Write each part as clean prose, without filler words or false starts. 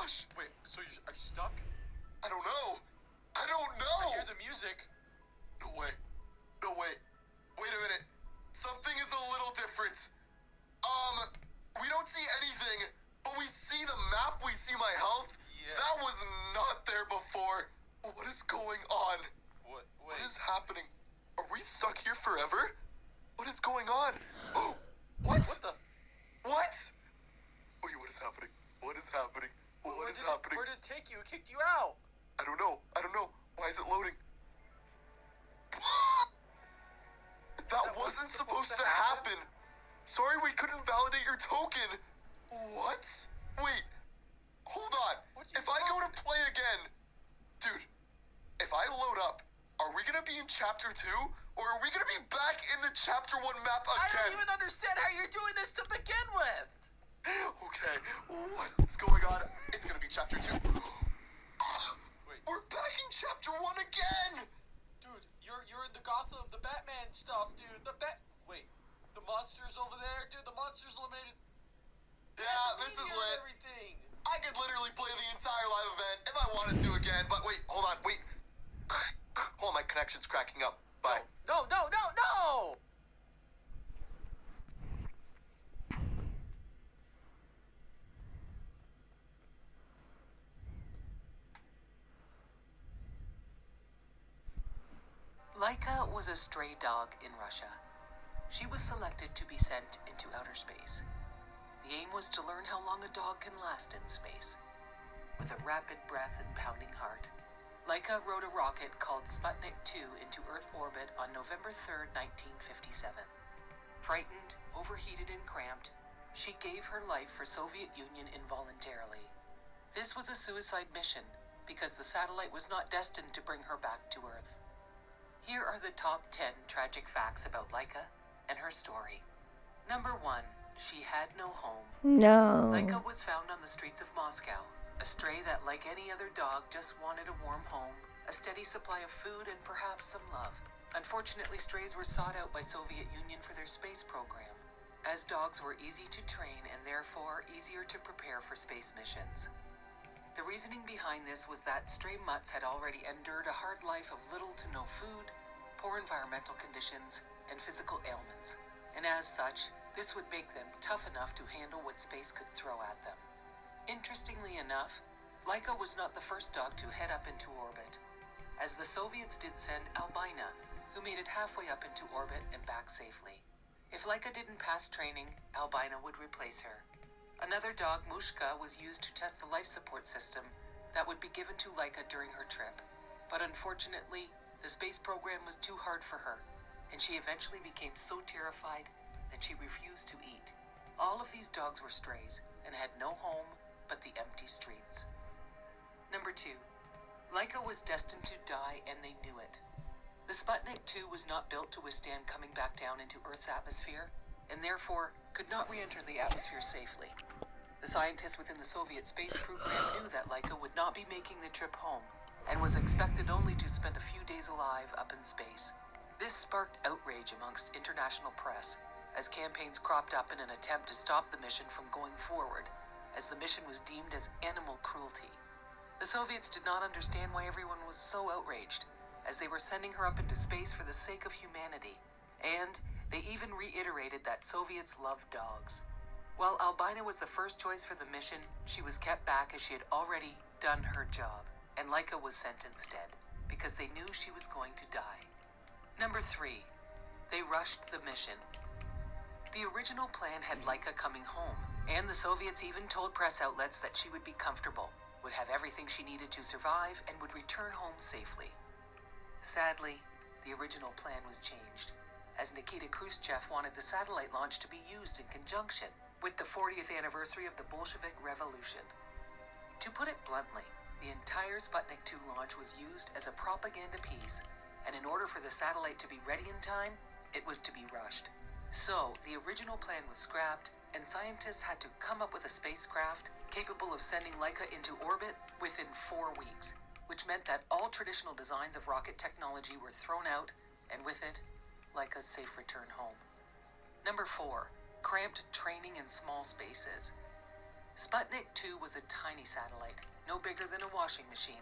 gosh. Wait, so are you stuck? I don't know. I don't know. I hear the music. No way. No way. Wait a minute. Something is a little different. We don't see anything, but we see the map, we see my health. Yeah. That was not there before. What is going on? What? What Wait. is happening? Are we stuck here forever? What is going on? Oh, what? What the? What? Wait, what is happening? What is happening? What is happening? Where did it take you? It kicked you out. I don't know. I don't know. Why is it loading? That wasn't supposed to happen. Sorry we couldn't validate your token. What? Wait. Hold on. If I go to play again, dude, if I load up, are we going to be in chapter 2? Or are we going to be back in the chapter 1 map again? I don't even understand how you're doing this to begin with. Okay, what's going on? It's going to be chapter 2. Wait. We're back in chapter 1 again. Dude, you're in the Gotham, the Batman stuff, dude. Wait, the monsters over there, dude. The monsters eliminated. Yeah, this is lit. Everything. I could literally play the entire live event if I wanted to again, but wait, hold on, wait. Hold on, my connection's cracking up. Bye. No! Laika was a stray dog in Russia. She was selected to be sent into outer space. The aim was to learn how long a dog can last in space. With a rapid breath and pounding heart, Laika rode a rocket called Sputnik 2 into Earth orbit on November 3, 1957. Frightened, overheated, and cramped, she gave her life for Soviet Union involuntarily. This was a suicide mission because the satellite was not destined to bring her back to Earth. Here are the top 10 tragic facts about Laika and her story. Number 1. She had no home. No. Laika was found on the streets of Moscow, a stray that, like any other dog, just wanted a warm home, a steady supply of food, and perhaps some love. Unfortunately, strays were sought out by Soviet Union for their space program, as dogs were easy to train and therefore easier to prepare for space missions. The reasoning behind this was that stray mutts had already endured a hard life of little to no food, poor environmental conditions, and physical ailments, and as such, this would make them tough enough to handle what space could throw at them. Interestingly enough, Laika was not the first dog to head up into orbit, as the Soviets did send Albina, who made it halfway up into orbit and back safely. If Laika didn't pass training, Albina would replace her. Another dog, Mushka, was used to test the life support system that would be given to Laika during her trip. But unfortunately, the space program was too hard for her, and she eventually became so terrified that she refused to eat. All of these dogs were strays and had no home but the empty streets. Number 2. Laika was destined to die, and they knew it. The Sputnik 2 was not built to withstand coming back down into Earth's atmosphere, and therefore could not re-enter the atmosphere safely. The scientists within the Soviet space program knew that Laika would not be making the trip home, and was expected only to spend a few days alive up in space. This sparked outrage amongst international press, as campaigns cropped up in an attempt to stop the mission from going forward, as the mission was deemed as animal cruelty. The Soviets did not understand why everyone was so outraged, as they were sending her up into space for the sake of humanity, and they even reiterated that Soviets love dogs. While Albina was the first choice for the mission, she was kept back as she had already done her job, and Laika was sent instead, because they knew she was going to die. Number 3. They rushed the mission. The original plan had Laika coming home, and the Soviets even told press outlets that she would be comfortable, would have everything she needed to survive, and would return home safely. Sadly, the original plan was changed, as Nikita Khrushchev wanted the satellite launch to be used in conjunction with the 40th anniversary of the Bolshevik Revolution. To put it bluntly, the entire Sputnik 2 launch was used as a propaganda piece, and in order for the satellite to be ready in time, it was to be rushed. So, the original plan was scrapped, and scientists had to come up with a spacecraft capable of sending Laika into orbit within 4 weeks, which meant that all traditional designs of rocket technology were thrown out, and with it, Laika's safe return home. Number 4. Cramped training in small spaces. Sputnik 2 was a tiny satellite, no bigger than a washing machine.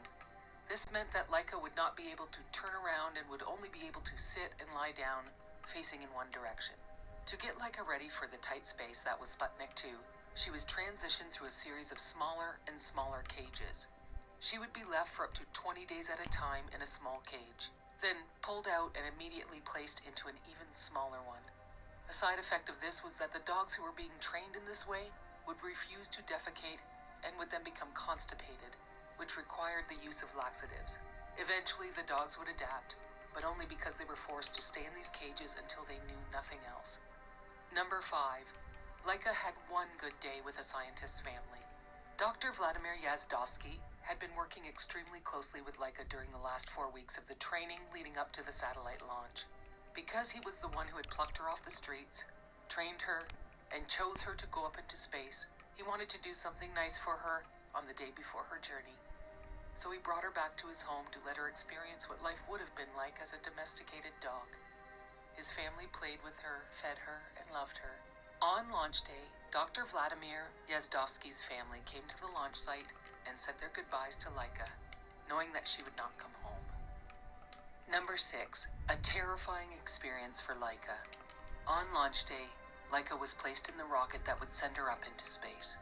This meant that Laika would not be able to turn around and would only be able to sit and lie down, facing in one direction. To get Laika ready for the tight space that was Sputnik 2, she was transitioned through a series of smaller and smaller cages. She would be left for up to 20 days at a time in a small cage, then pulled out and immediately placed into an even smaller one. A side effect of this was that the dogs who were being trained in this way would refuse to defecate and would then become constipated, which required the use of laxatives. Eventually, the dogs would adapt, but only because they were forced to stay in these cages until they knew nothing else. Number 5. Laika had one good day with a scientist's family. Dr. Vladimir Yazdovsky had been working extremely closely with Laika during the last 4 weeks of the training leading up to the satellite launch. Because he was the one who had plucked her off the streets, trained her, and chose her to go up into space, he wanted to do something nice for her on the day before her journey. So he brought her back to his home to let her experience what life would have been like as a domesticated dog. His family played with her, fed her, and loved her. On launch day, Dr. Vladimir Yazdovsky's family came to the launch site and said their goodbyes to Laika, knowing that she would not come home. Number 6. A terrifying experience for Laika. On launch day, Laika was placed in the rocket that would send her up into space.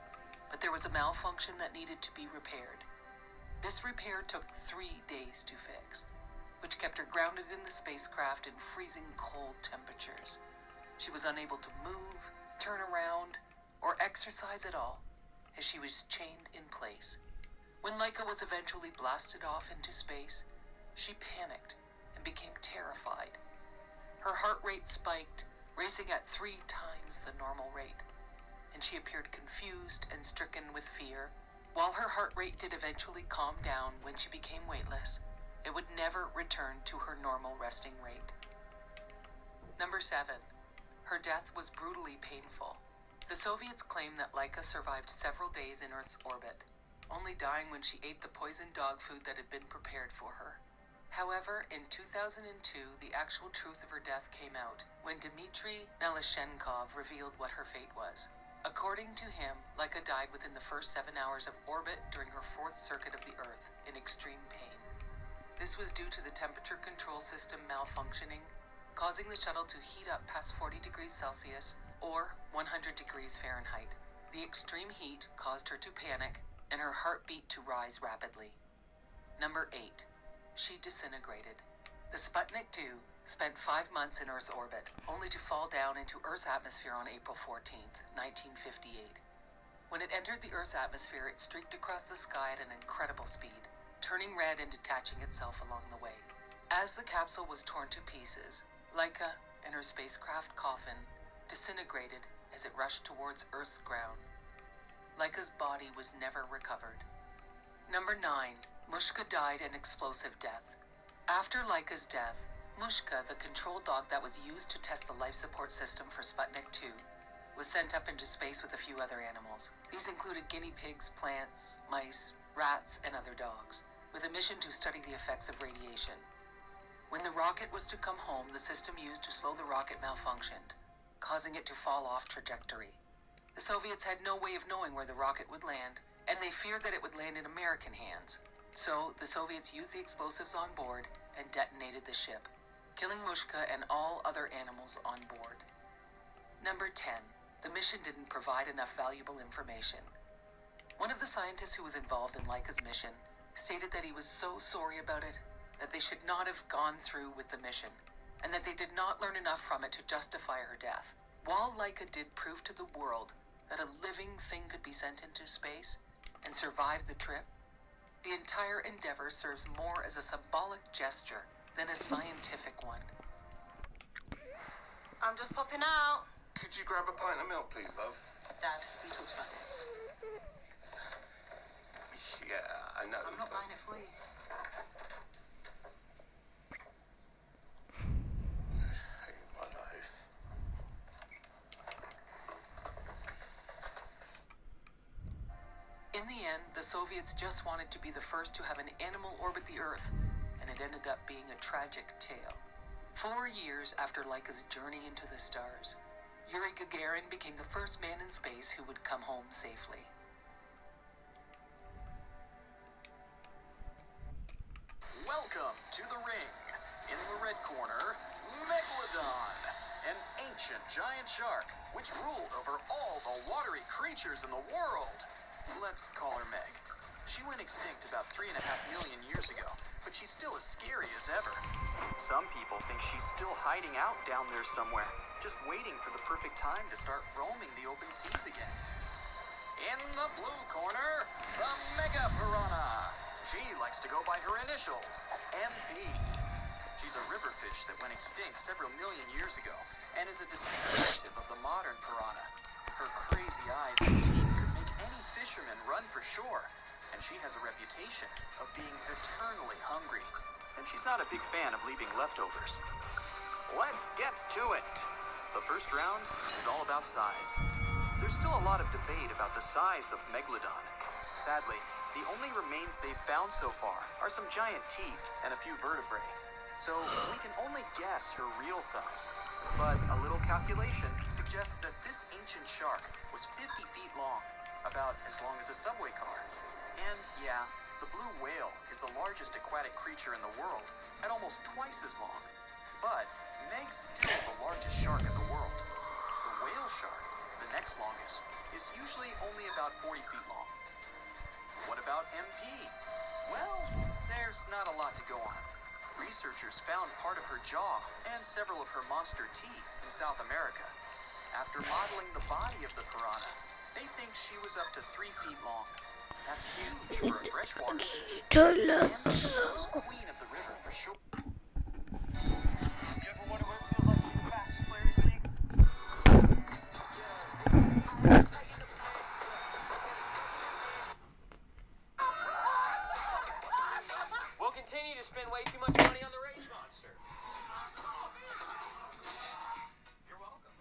But there was a malfunction that needed to be repaired. This repair took 3 days to fix, which kept her grounded in the spacecraft in freezing cold temperatures. She was unable to move, turn around, or exercise at all, as she was chained in place. When Laika was eventually blasted off into space, she panicked and became terrified. Her heart rate spiked, racing at 3 times the normal rate, and she appeared confused and stricken with fear. While her heart rate did eventually calm down when she became weightless, it would never return to her normal resting rate. Number 7. Her death was brutally painful. The Soviets claim that Laika survived several days in Earth's orbit, only dying when she ate the poisoned dog food that had been prepared for her. However, in 2002, the actual truth of her death came out when Dmitry Melyshenkov revealed what her fate was. According to him, Laika died within the first 7 hours of orbit during her 4th circuit of the Earth in extreme pain. This was due to the temperature control system malfunctioning, causing the shuttle to heat up past 40 degrees Celsius or 100 degrees Fahrenheit. The extreme heat caused her to panic and her heartbeat to rise rapidly. Number 8. She disintegrated. The Sputnik 2 spent 5 months in Earth's orbit, only to fall down into Earth's atmosphere on April 14th, 1958. When it entered the Earth's atmosphere, it streaked across the sky at an incredible speed, turning red and detaching itself along the way. As the capsule was torn to pieces, Laika and her spacecraft coffin disintegrated as it rushed towards Earth's ground. Laika's body was never recovered. Number 9. Mushka died an explosive death. After Laika's death, Mushka, the control dog that was used to test the life support system for Sputnik 2, was sent up into space with a few other animals. These included guinea pigs, plants, mice, rats, and other dogs, with a mission to study the effects of radiation. When the rocket was to come home, the system used to slow the rocket malfunctioned, causing it to fall off trajectory. The Soviets had no way of knowing where the rocket would land, and they feared that it would land in American hands. So, the Soviets used the explosives on board and detonated the ship, killing Mushka and all other animals on board. Number 10. The mission didn't provide enough valuable information. One of the scientists who was involved in Laika's mission stated that he was so sorry about it that they should not have gone through with the mission, and that they did not learn enough from it to justify her death. While Laika did prove to the world that a living thing could be sent into space and survive the trip, the entire endeavor serves more as a symbolic gesture than a scientific one. I'm just popping out. Could you grab a pint of milk, please, love? Dad, we talked about this. Yeah, I know. I'm not buying it for you. Hate my life. In the end, the Soviets just wanted to be the first to have an animal orbit the Earth, and it ended up being a tragic tale. 4 years after Laika's journey into the stars, Yuri Gagarin became the first man in space who would come home safely. Welcome to the ring. In the red corner, Megalodon, an ancient giant shark which ruled over all the watery creatures in the world. Let's call her Meg. She went extinct about 3.5 million years ago, but she's still as scary as ever. Some people think she's still hiding out down there somewhere, just waiting for the perfect time to start roaming the open seas again. In the blue corner, the Mega Piranha. She likes to go by her initials, MP. She's a river fish that went extinct several million years ago and is a distinct relative of the modern piranha. Her crazy eyes and teeth could make any fisherman run for shore, and she has a reputation of being eternally hungry. And she's not a big fan of leaving leftovers. Let's get to it. The first round is all about size. There's still a lot of debate about the size of Megalodon. Sadly, the only remains they've found so far are some giant teeth and a few vertebrae. So we can only guess her real size. But a little calculation suggests that this ancient shark was 50 feet long, about as long as a subway car. And yeah, the blue whale is the largest aquatic creature in the world, at almost twice as long. But Meg's still the largest shark in the world. The whale shark, the next longest, is usually only about 40 feet long. What about MP? Well, there's not a lot to go on. Researchers found part of her jaw and several of her monster teeth in South America. After modeling the body of the piranha, they think she was up to 3 feet long. That's huge for a freshwater fish. MP was queen of the river for sure. You ever wonder what it feels like to be the fastest player in the league? We'll continue to spend way too much money on the rage monster. You're welcome.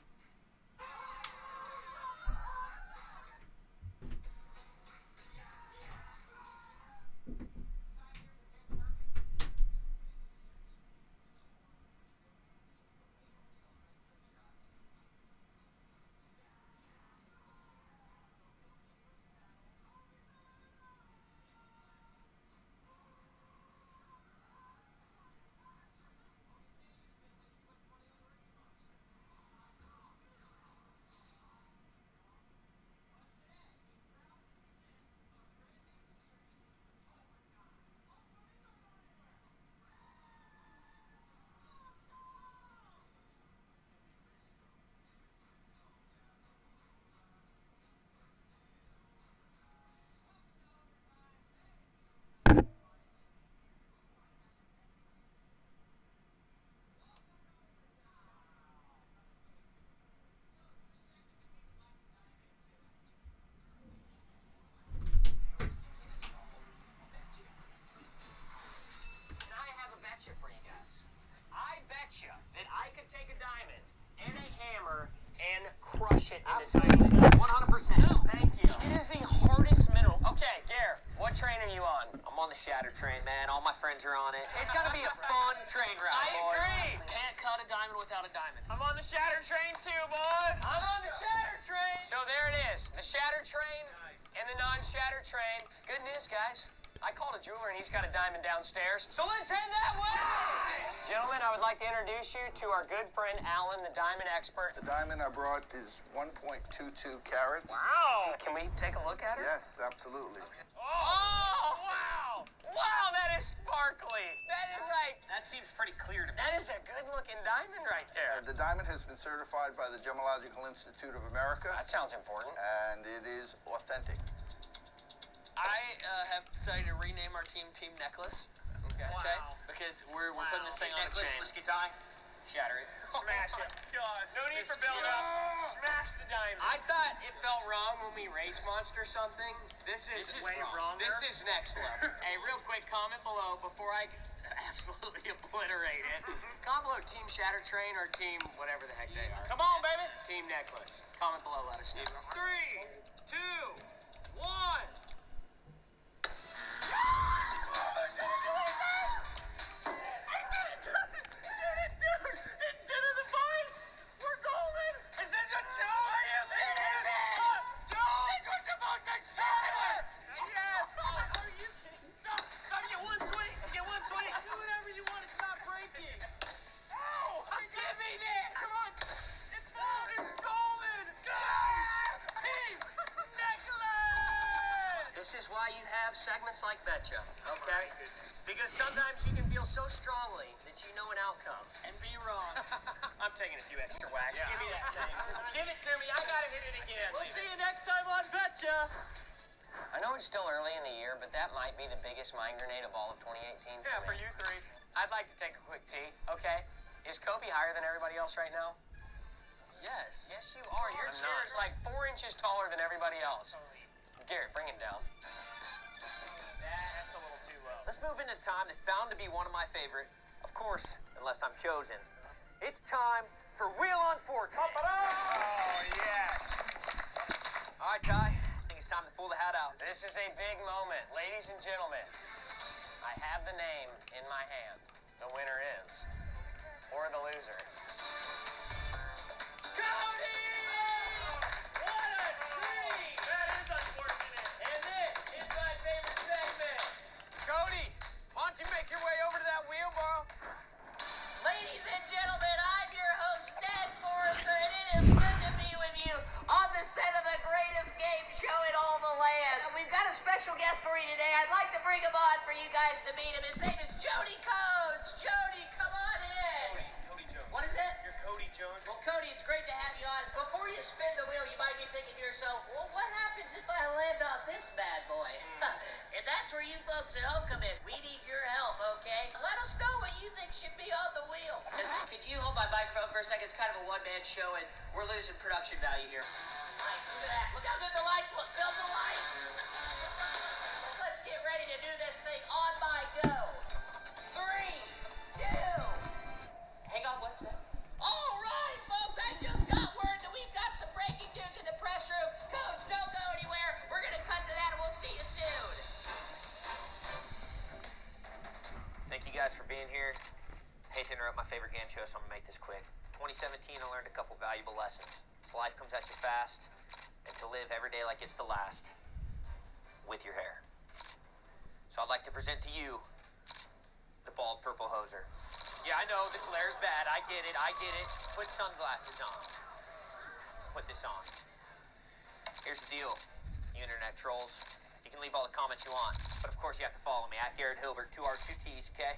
For you guys. I bet you that I could take a diamond and a hammer and crush it into tiny bits. 100%. Thank you. It is the hardest mineral. Okay, Gare, what train are you on? I'm on the Shatter train, man. All my friends are on it. It's gonna be a fun train ride, I boys. agree. Can't cut a diamond without a diamond. I'm on the Shatter train too, boys. I'm on the Shatter train. So there it is. The Shatter train and the non-Shatter train. Good news, guys. I called a jeweler and he's got a diamond downstairs. So let's head that way! Gentlemen, I would like to introduce you to our good friend Alan, the diamond expert. The diamond I brought is 1.22 carats. Wow! Can we take a look at her? Yes, absolutely. Oh, wow! Wow, that is sparkly. That is like... That seems pretty clear to me. That is a good-looking diamond right there. The diamond has been certified by the Gemological Institute of America, That sounds important. and it is authentic. I have decided to rename our team Team Necklace. Okay. Wow. Okay? Because we're putting this thing on a chain. Whiskey tie, shatter it. Smash it. Gosh. No need for build-up. Smash the diamond. I thought it felt wrong when we rage monster something. This is way wrong. This is next level. Hey, real quick, comment below before I absolutely obliterate it. Comment below Team Shatter Train or Team whatever the heck they are. Come on, baby. Team Necklace. Comment below, let us know. 3, 2, 1. Get one swing. is why you have segments like Betcha, okay? Because sometimes you can feel so strongly that you know an outcome. And be wrong. I'm taking a few extra whacks. Yeah. Give me that thing. Give it to me. I gotta hit it again. We'll see you next time on Betcha. I know it's still early in the year, but that might be the biggest mind grenade of all of 2018. Yeah, for me. you three. I'd like to take a quick tea, okay? Is Kobe higher than everybody else right now? Yes. Yes, you are. Your chair is like 4 inches taller than everybody else. Garrett, bring him down. That's a little too low. Let's move into time that's bound to be one of my favorite. Of course, unless I'm chosen. It's time for Wheel on Fortnite. Oh, yes. All right, Ty. I think it's time to pull the hat out. This is a big moment. Ladies and gentlemen, I have the name in my hand. The winner is, or the loser. Cody! What a treat! That is unfortunate. And this is my favorite segment. Cody, why don't you make your way over to that wheelbarrow? Ladies and gentlemen, I'm your host, Ned Forrester, and it is good to be with you on the set of the greatest game show in all the land. And we've got a special guest for you today. I'd like to bring him on for you guys to meet him. His name is Jody Coates. Jody, come on in. Cody Jones. What is it? You're Cody Jones. Well, Cody, it's great to have you on. Before you spin the wheel, you might be thinking to yourself, well, what happens if I land on this bad boy? And that's where you folks at home come in. We need your help, okay? Let us know what you think should be on the wheel. Could you hold my microphone for a second? It's kind of a one-man show, and we're losing production value here. Like, look at that. Look how good the lights look. Film the lights. Let's get ready to do this thing on my go. 3, 2. Hang on one sec. All right, folks, I just got word that we've got some breaking news in the press room. Coach, don't go anywhere. We're going to cut to that, and we'll see you soon. Thank you guys for being here. Hate to interrupt my favorite game show, so I'm gonna make this quick. 2017, I learned a couple valuable lessons. So life comes at you fast, and to live every day like it's the last, with your hair. So I'd like to present to you the bald purple hoser. Yeah, I know the glare's bad. I get it. Put sunglasses on. Put this on. Here's the deal, you internet trolls. You can leave all the comments you want, but of course you have to follow me at Garrett Hilbert, 2 R's, 2 T's, okay?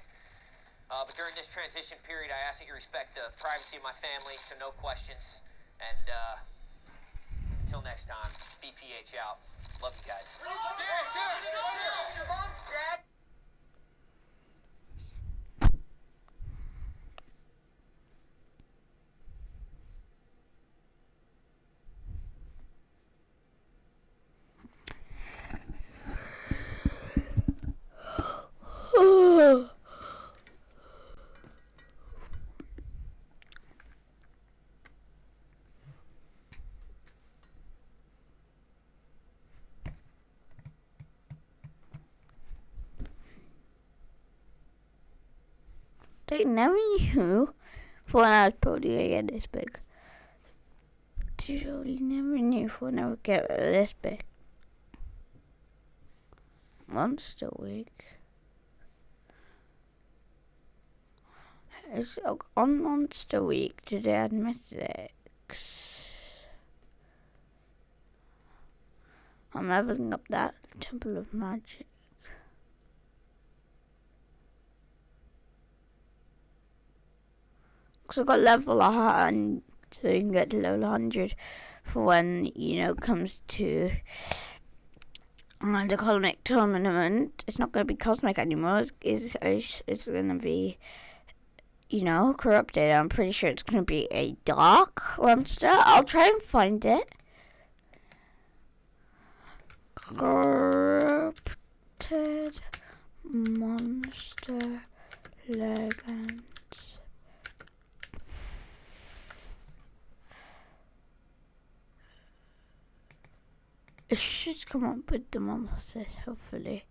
But during this transition period, I ask that you respect the privacy of my family, so no questions. And until next time, BPH out. Love you guys. Your mom's dead. They never knew Fortnite was probably gonna get this big. Totally never knew Fortnite would get this big. Monster Week. It's on Monster Week today at Mystics. I'm leveling up that Temple of Magic. Because I got level 100, so you can get to level 100 for when, it comes to the Cosmic Tournament. It's not going to be Cosmic anymore, it's going to be, corrupted. I'm pretty sure it's going to be a dark monster. I'll try and find it. Corrupted monster legends. It should come up with the monsters, hopefully.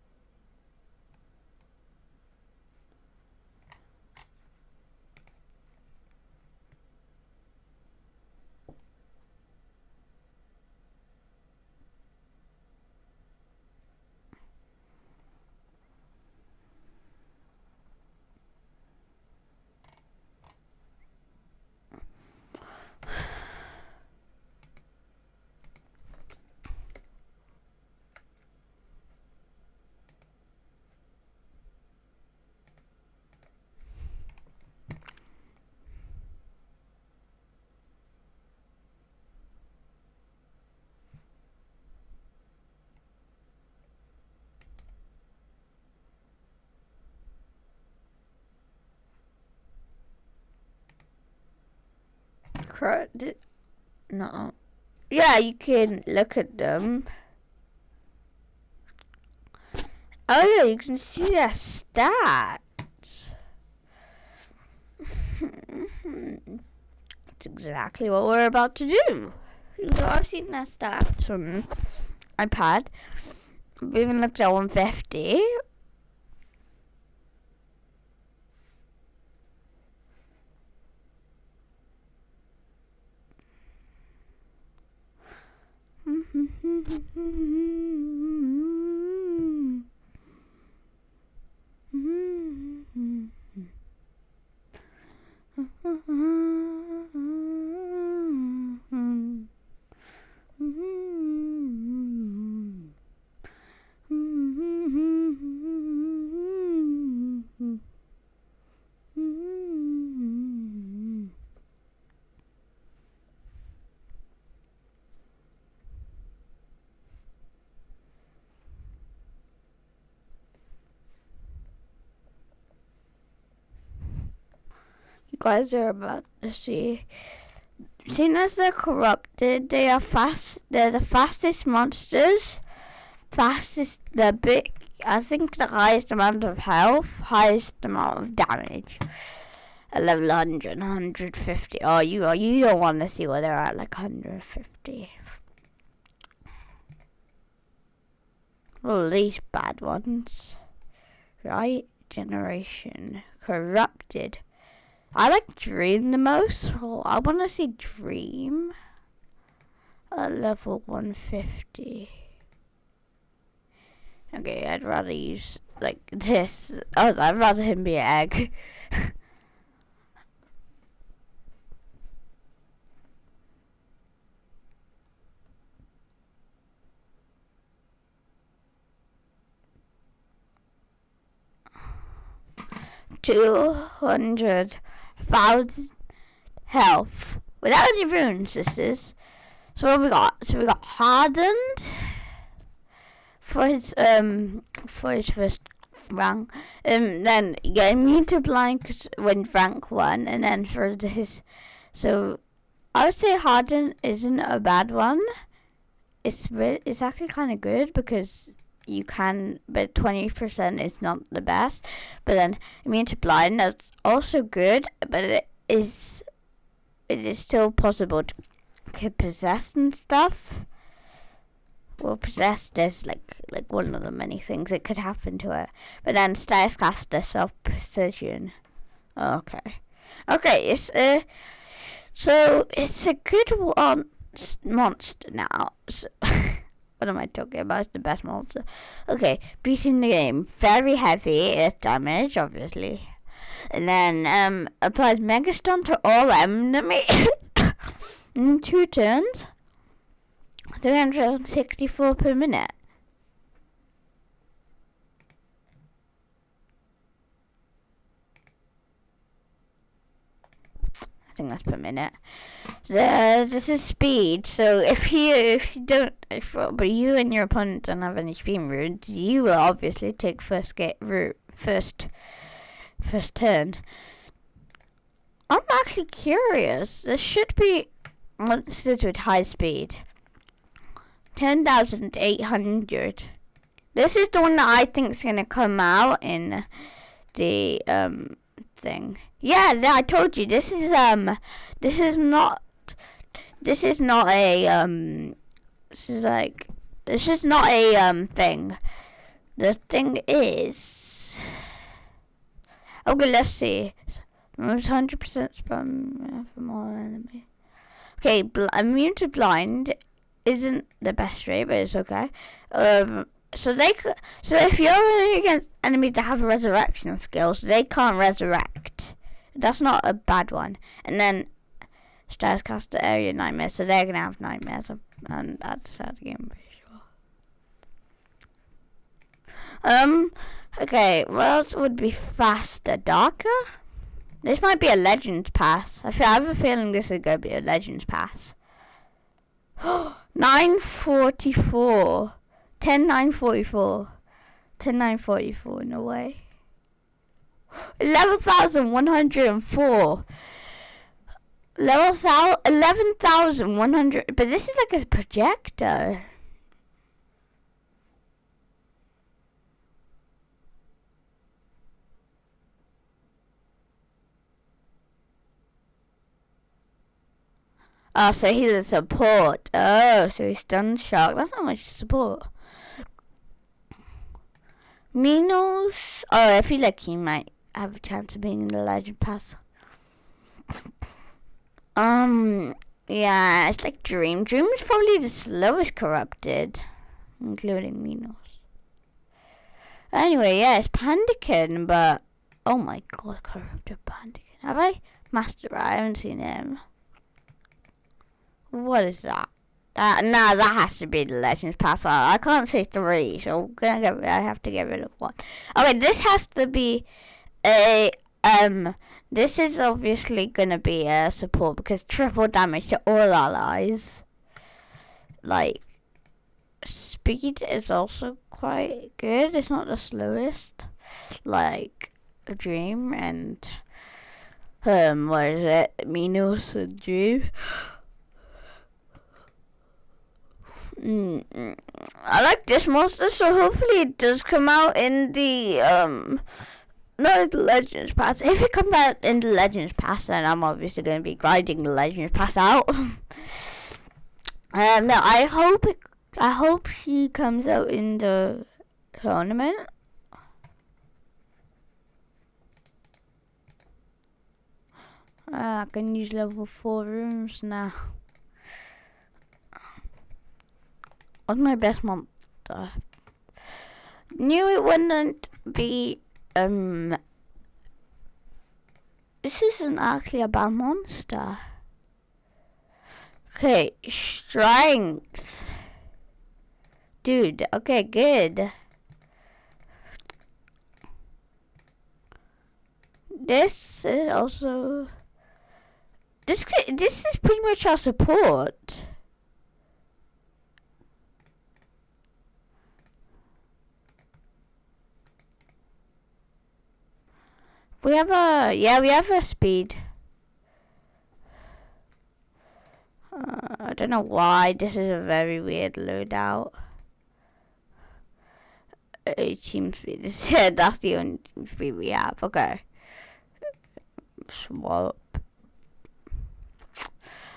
No. Yeah, you can look at them. Oh yeah, you can see their stats. That's exactly what we're about to do. So I've seen their stats on iPad. We even looked at 150. You guys are about to see. Seeing as they're corrupted, they are fast. They're the fastest monsters. Fastest. They're big. I think the highest amount of health, highest amount of damage. At level 100, 150. Oh, you don't want to see where they're at, like 150. Well, these bad ones, right? Generation corrupted. I like Dream the most. So I want to see Dream at level 150. Okay, I'd rather use like this. Oh, I'd rather him be an egg. $200,000 health without any runes. This is. So what we got? So we got hardened for his first rank. Then get immune to blind when rank 1, and then for his. So I would say hardened isn't a bad one. It's actually kind of good because you can, but 20% is not the best. But then immune to blind, that's also good, but it is still possible to get possessed and stuff. Well, possessed is like one of the many things that could happen to it. But then Stairscaster, self precision. Okay, it's so it's a good one. Monster now. So what am I talking about? It's the best monster. Okay, beating the game. Very heavy. It's damage, obviously. And then applies Mega Stun to all enemies in 2 turns. 364 per minute. I think that's per minute. This is speed. So if you and your opponent don't have any speed runes, you will obviously take first turn. I'm actually curious. There should be monsters with high speed. 10,800. This is the one that I think is gonna come out in the thing. Yeah, I told you this is not a thing. The thing is, okay, let's see. 100% spam from all enemies. Okay, immune to blind isn't the best rate, but it's okay. So if you're against enemies that have resurrection skills, they can't resurrect. That's not a bad one. And then Stairscaster area nightmares, so they're gonna have nightmares, and that's how the game pretty sure. Okay, what else would be faster? Darker? This might be a Legends Pass. I have a feeling this is gonna be a Legends Pass. 944. 10,944. 10,944 in a way. 11,104. Level 11,100. But this is like a projector. Oh, so he's a support. Oh, so he's stun shock. That's not much support. Minos. Oh, I feel like he might have a chance of being in the Legend Pass. Yeah, it's like Dream. Dream is probably the slowest corrupted, including Minos. Anyway, yeah, it's Pandakin, but oh my god, corrupted Pandakin. Have I mastered? I haven't seen him. What is that? Nah, that has to be the Legends Pass. I can't say 3, so I have to get rid of 1. Okay, this has to be a this is obviously gonna be a support because triple damage to all allies. Like, speed is also quite good. It's not the slowest, like a Dream and what is it? Minos and Dream. I like this monster, so hopefully it does come out in the no, the Legends Pass. If it comes out in the Legends Pass, then I'm obviously going to be grinding the Legends Pass out. No, I hope he comes out in the tournament. I can use level 4 rooms now. What's my best monster? Knew it wouldn't be this isn't actually a bad monster. Okay, strength. Dude, okay, good. This is also this is pretty much our support. We have a speed. I don't know why this is a very weird loadout. It seems to be this. That's the only speed we have. Okay. Swap.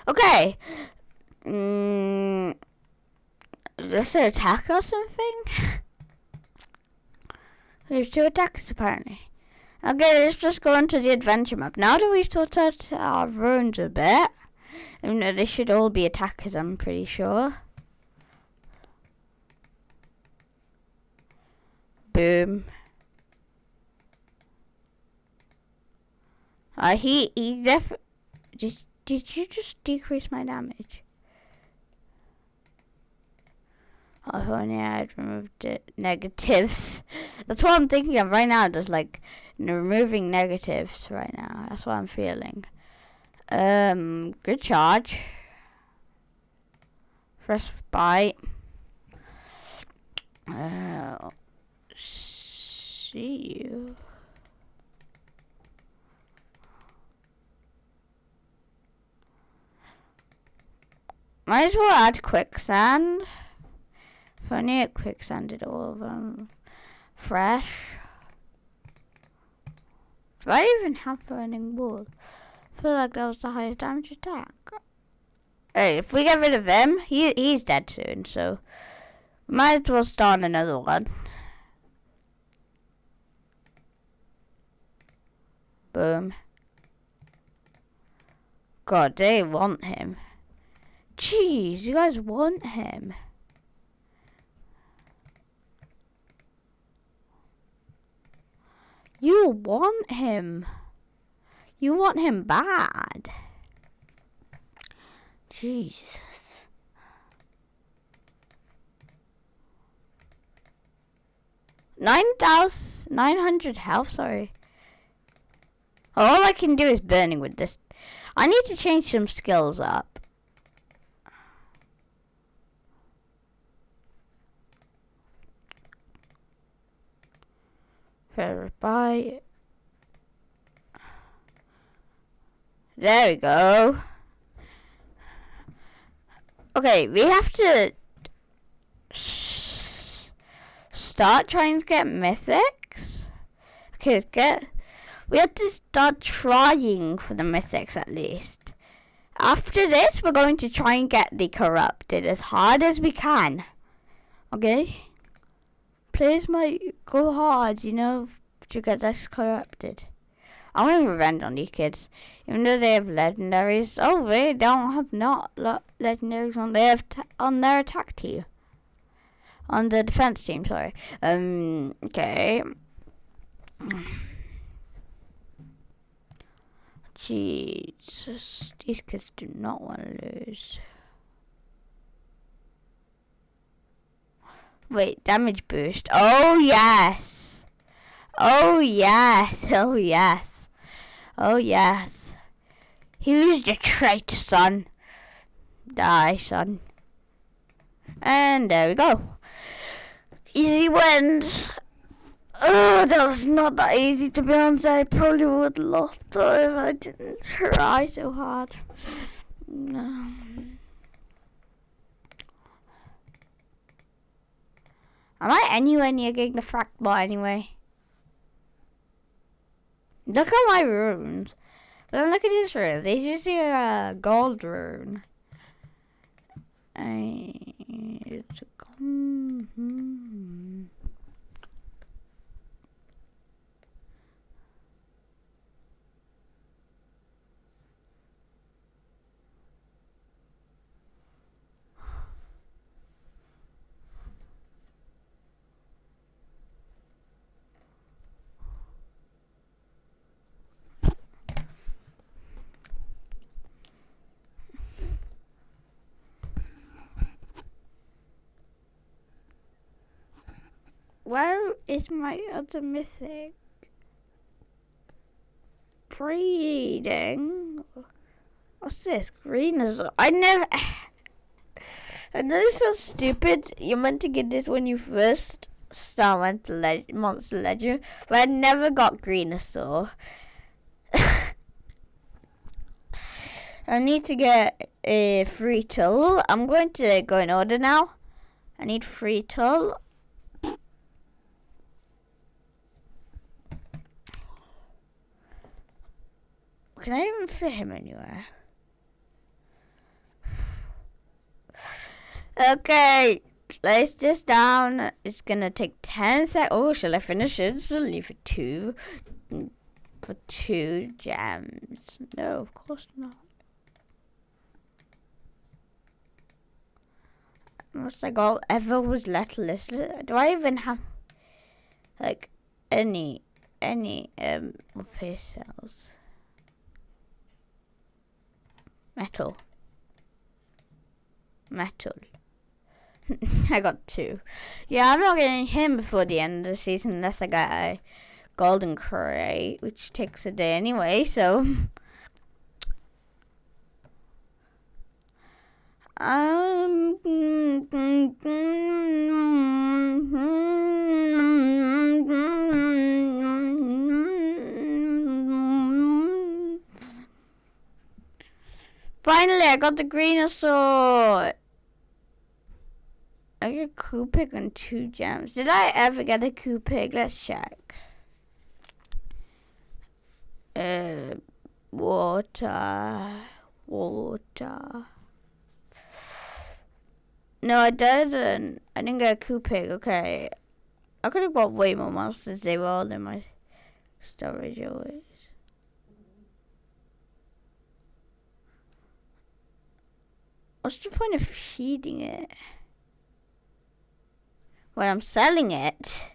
Okay. Let's attack or something. There's 2 attacks apparently. Okay, let's just go into the adventure map. Now that we've sorted out our runes a bit, they should all be attackers, I'm pretty sure. Boom. He did you just decrease my damage? Oh, yeah, I removed it. Negatives. That's what I'm thinking of right now. Just like removing negatives right now. That's what I'm feeling. Good charge. First bite. See you. Might as well add quicksand. If only it quicksanded all of them. Fresh. Do I even have burning wool? I feel like that was the highest damage attack. Hey, if we get rid of him, he's dead soon, so might as well start another one. Boom. God, they want him. Jeez, you guys want him. You want him. You want him bad. Jesus. 9,900 health, sorry. All I can do is burning with this. I need to change some skills up. Verify. There we go. Okay, we have to start trying to get mythics. Okay, we have to start trying for the mythics at least. After this, we're going to try and get the corrupted as hard as we can. Okay? Players might go hard, you know, to get this corrupted. I want revenge on these kids. Even though they have legendaries. Oh, they don't have not legendaries on on their attack team. On the defense team, sorry. Okay. Jesus, these kids do not want to lose. Wait, damage boost. Oh, yes. Oh, yes. Oh, yes. Oh, yes. Who's the traitor, son? Die, son. And there we go. Easy wins. Oh, that was not that easy, to be honest. I probably would have lost though if I didn't try so hard. No. Am I anywhere near getting the fract bot anyway? Look at my runes. But then look at this rune. This is a gold rune. It's a Where is my other mythic? Breeding? What's this? Green is... I know this is so stupid. You're meant to get this when you first start Monster Legend, but I never got Greenasaur. I need to get a free tool. I'm going to go in order now. I need free tool. Can I even fit him anywhere? Okay, place this down. It's gonna take 10 seconds. Oh, shall I finish it instantly for two gems? No, of course not. What's like all ever was letterless? Do I even have like any of his cells? Metal. I got 2. Yeah, I'm not getting him before the end of the season unless I get a golden crate, which takes a day anyway, so finally I got the Greenasaur. I get Coopig and 2 gems. Did I ever get a Coopig? Let's check. Water. No, I didn't. I didn't get a Coopig. Okay. I could have got way more monsters. They were all in my storage always. What's the point of feeding it? When I'm selling it.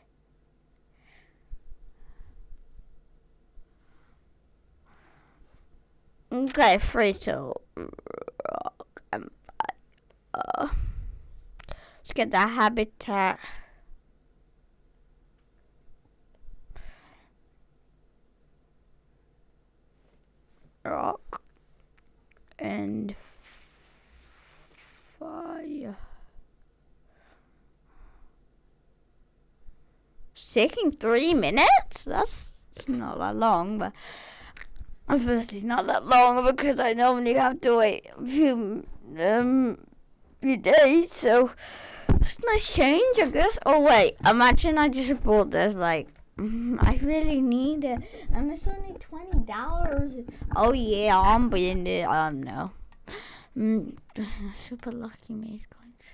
Okay, free to rock and fire. Let's get that habitat. Rock and fire. It's taking 3 minutes? That's not that long, but obviously not that long because I normally have to wait a few few days, so it's a nice change, I guess. Oh wait, imagine I just bought this. Like, I really need it, and it's only $20. Oh yeah, I'm buying it. No. Super lucky maze coins.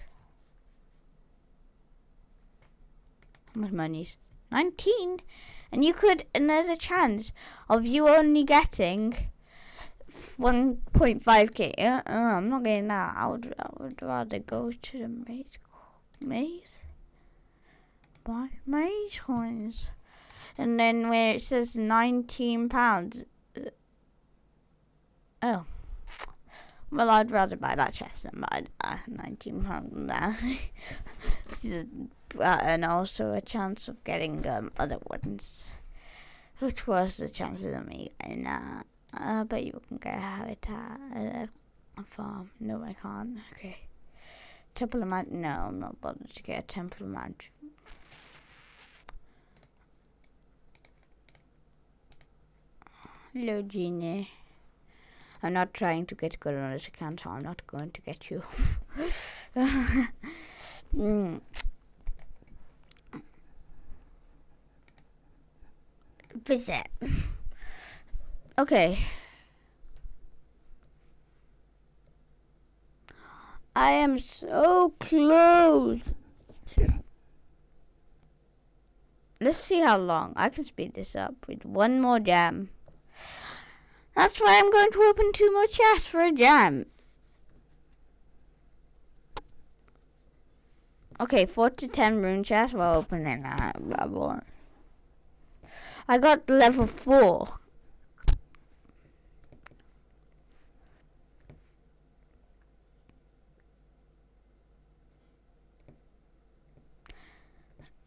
How much money's 19? And there's a chance of you only getting 1.5k. I'm not getting that. I would rather go to the maze. Buy maze coins. And then where it says £19. Oh. Well, I'd rather buy that chest than buy £19 now. And also a chance of getting other ones. Which was the chances of me getting that? But you can get a habitat at a farm. No, I can't. Okay. Temple of Magic. No, I'm not bothered to get a Temple of Magic. Hello, Genie. I'm not trying to get good on this account, so I'm not going to get you. Visit. Okay. I am so close. Let's see how long. I can speed this up with one more gem. That's why I'm going to open 2 more chests for a gem. Okay, 4 to 10 rune chests while opening that. I got level 4.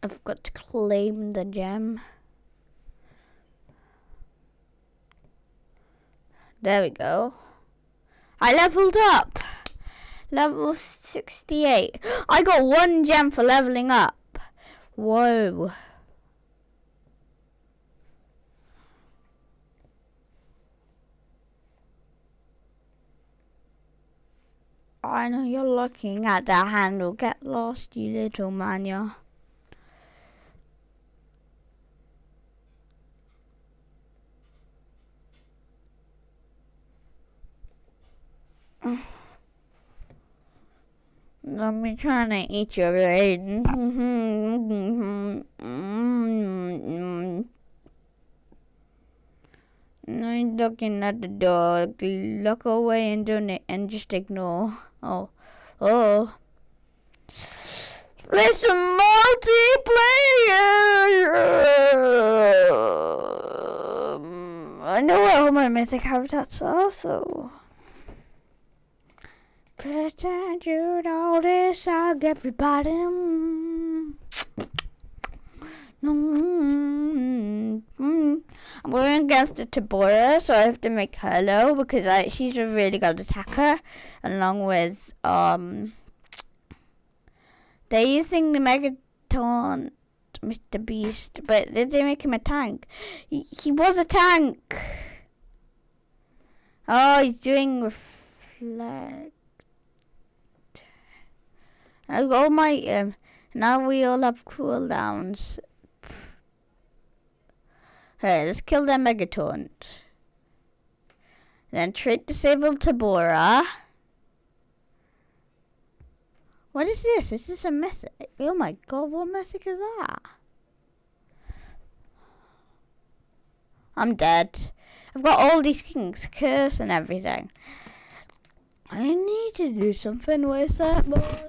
I've got to claim the gem. There we go. I leveled up. Level 68. I got 1 gem for leveling up. Whoa. I know you're looking at that handle. Get lost, you little man, yeah. I've been trying to eat your brain. I'm looking at the dog. Look away and just ignore. Oh. Play some multiplayer. I know where all my mythic habitats are, so pretend you know this. I'll get everybody. I'm going against the Tabora, so I have to make her low because she's a really good attacker, along with they're using the Megaton Mr. Beast, but did they make him a tank? He was a tank. Oh, he's doing reflect. I've got all my now we all have cooldowns. Hey, let's kill that Megaton. Then trait disable Tabora. What is this? Is this a mythic? Oh my god, what mythic is that? I'm dead. I've got all these kings, curse and everything. I need to do something with that, boss.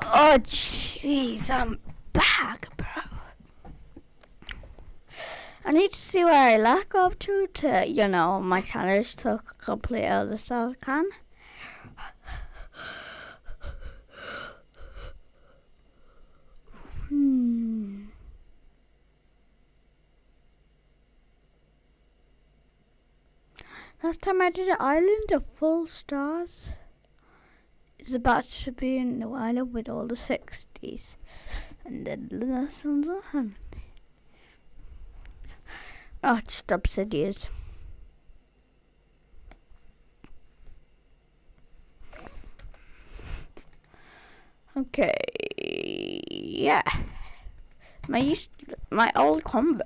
Oh jeez, I'm back, bro. I need to see where I lack of to you know, my challenge to complete all the stuff I can. Last time I did an island of full stars. It's about to be in the island with all the 60s. And then the last one's on. Oh, it's just obsidian. Okay, yeah. My old combo.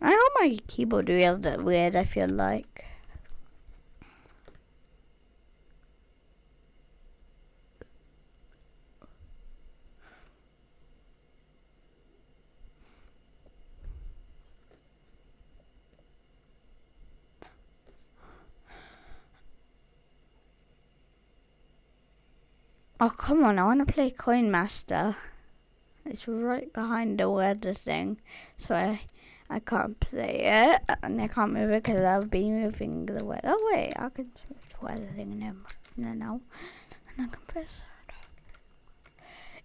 I hope my keyboard feels that weird. I feel like. Oh come on! I want to play Coin Master. It's right behind the weather thing, so I can't play it, and I can't move it because I'll be moving the weather. Oh wait, I can switch the weather thing now, and I can press it.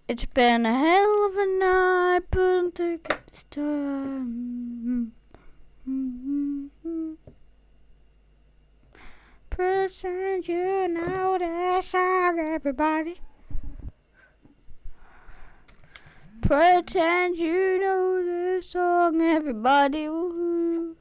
It's been a hell of a night, but I'm taking this time. Pretend you know that song, everybody. Pretend you know this song, everybody. Woo-hoo.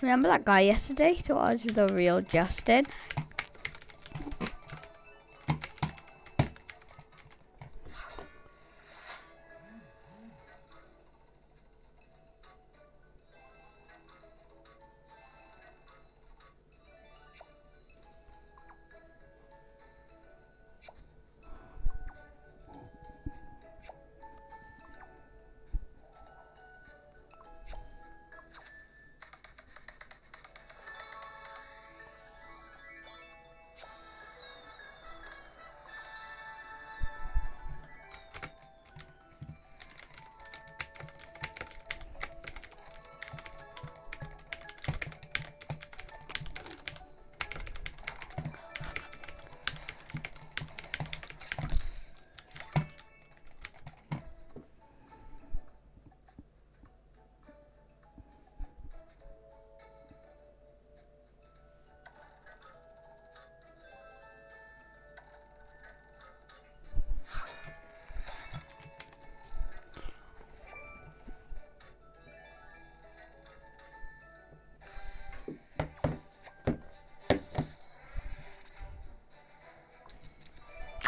Remember that guy yesterday? Thought I was the real Justin.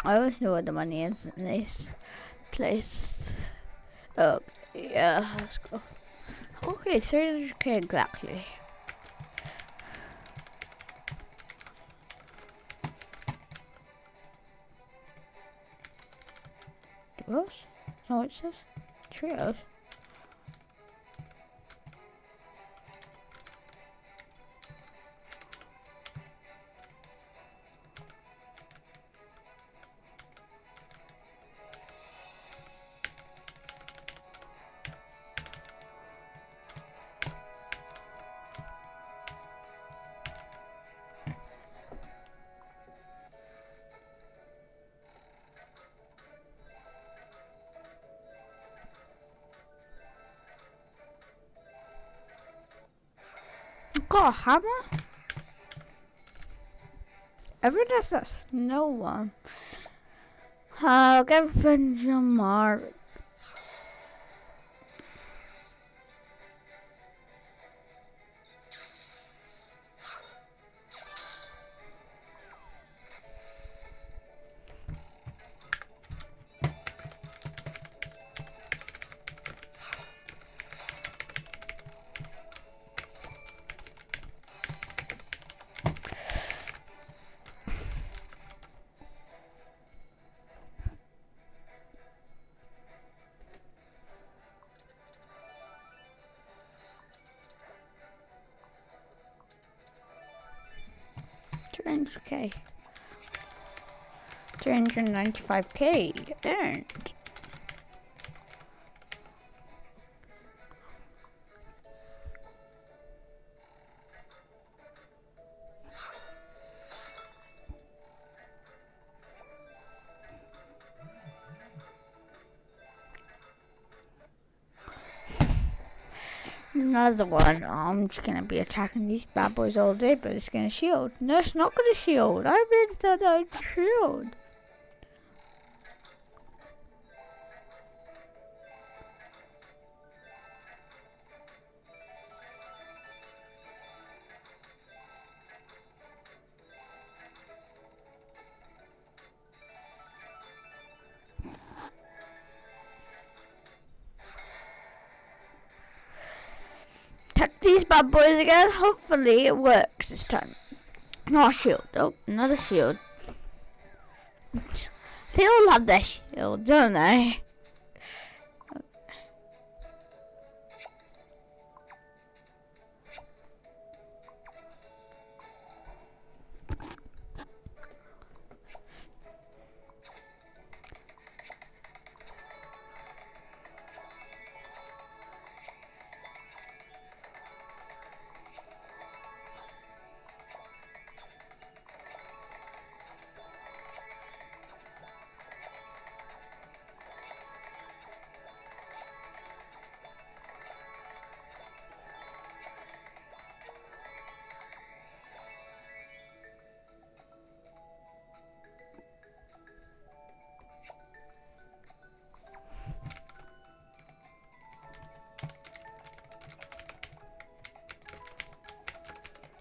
I always know where the money is in this place. Oh, yeah, let's go. Okay, 300k exactly. Duos? Is that what it says? Trios? Got a hammer? Everyone has that snow one. I'll get Benjamin Mark. $200k. 395k earned. Another one. I'm just gonna be attacking these bad boys all day, but it's gonna shield. No, it's not gonna shield. I really thought I'd shield. Attack these bad boys again. Hopefully it works this time. Not a shield. Oh, another shield. They all have their shield, don't they?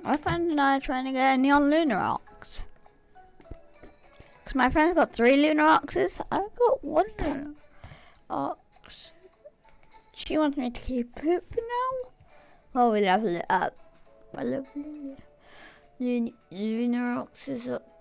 My friend and I are trying to get a neon lunar ox. Because my friend's got 3 lunar oxes. I've got 1 lunar ox. She wants me to keep it for now. Well, we level it up. I love lunar oxes up